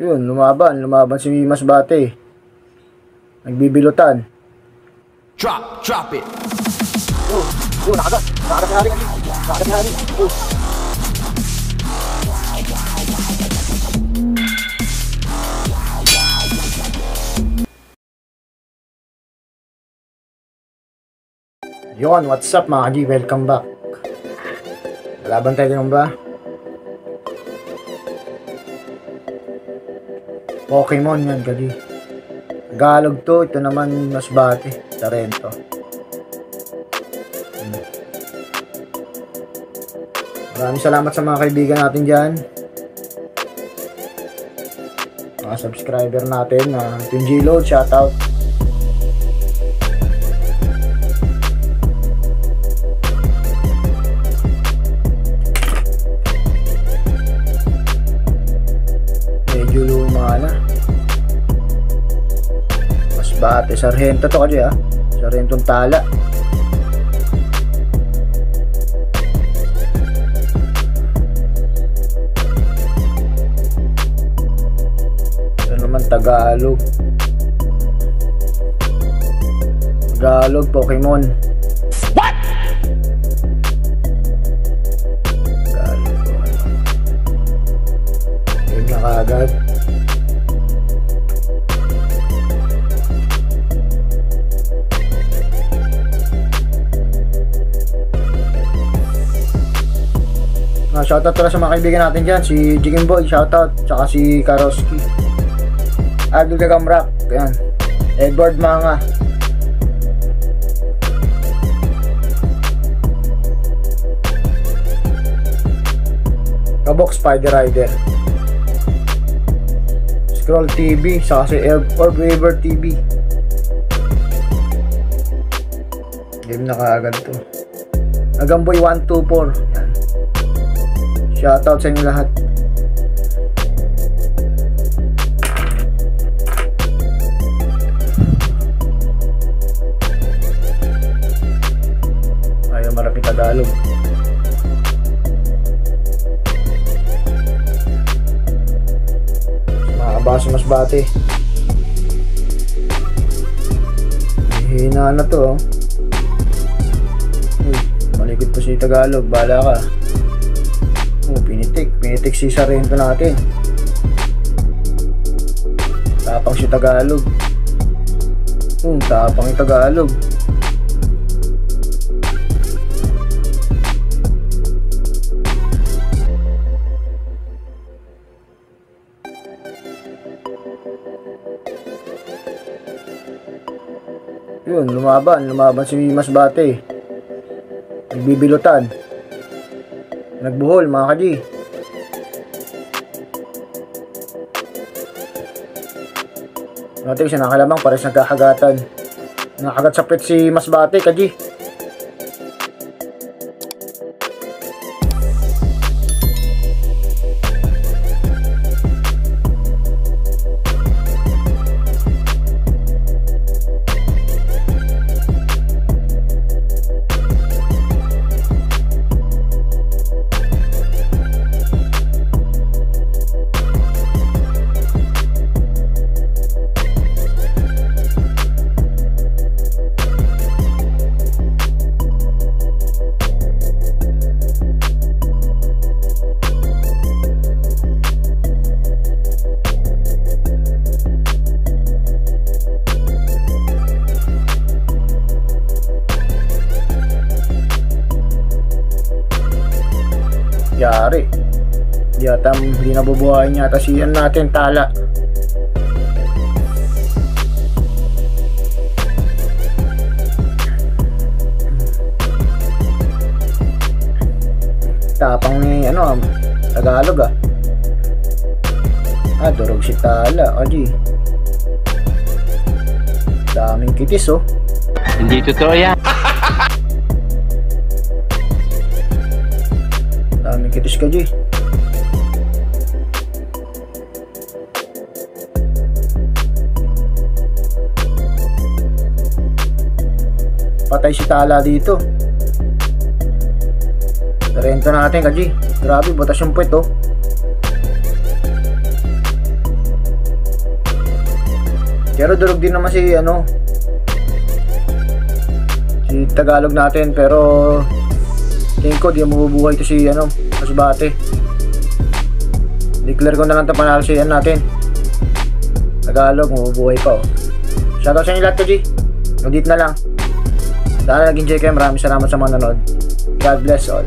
Yun, lumaban si Masbate. Nagbibilutan. Drop it. Nakagat si Hari. Yon, what's up mga G? Welcome back. Laban tayo naman ba? Pokemon yan, G. Tagalog to, ito naman Masbate, Tarento. Maraming salamat sa mga kaibigan natin dyan. Mga subscriber natin, Twin G-Load, shoutout. Medyo luma na. Masbate, Sargento to kasi Sargentong Tala. Ito naman Tagalog. Tagalog, Pokemon. What? Tagalog, Pokemon. Yun na kagad. Shoutout pala sa mga kaibigan natin dyan, si Jigging Boy, shoutout, tsaka si Karoski, Abdul Gagamrak, yan, Edward Manga, Kabok Spider Rider, Scroll TV, saka si Orb Weaver TV. Game na kaagad to. Agamboy 124, yan. Shoutout sa inyo lahat. Ayaw marami Tagalog. Makakabasa Masbate. Hihina na to. Malikot pa si Tagalog. Bahala ka. Pinitik si Sargento natin. Tapang si Tagalog. Tapang yung Tagalog. Yun, lumaban si Masbate. Nagbibilutan. Nagbuhol mga Kaji. Natin siya nakalamang pares nagkakagatan. Nakagat sa pet si Masbate, Kaji. Yari. Hindi nabubuhayin yata siyan natin, Tala. Tapang ni Tagalog durog si Tala, Kaji. Daming kitis Hindi totoo yan. Daming kitis, Kaji. Patay si Tala dito. Tarento natin, Kaji. Grabe, butas yung puwet Pero durog din naman si si Tagalog natin, pero tingin ko di mabubuhay to si Masbate. Declare ko na lang ito panalo si natin. Tagalog, mabubuhay pa oh. Shoutout sa inyo lahat ko, G. Nandito na lang. Sana nag-enjoy kayo. Maraming salamat sa mga nanood. God bless all.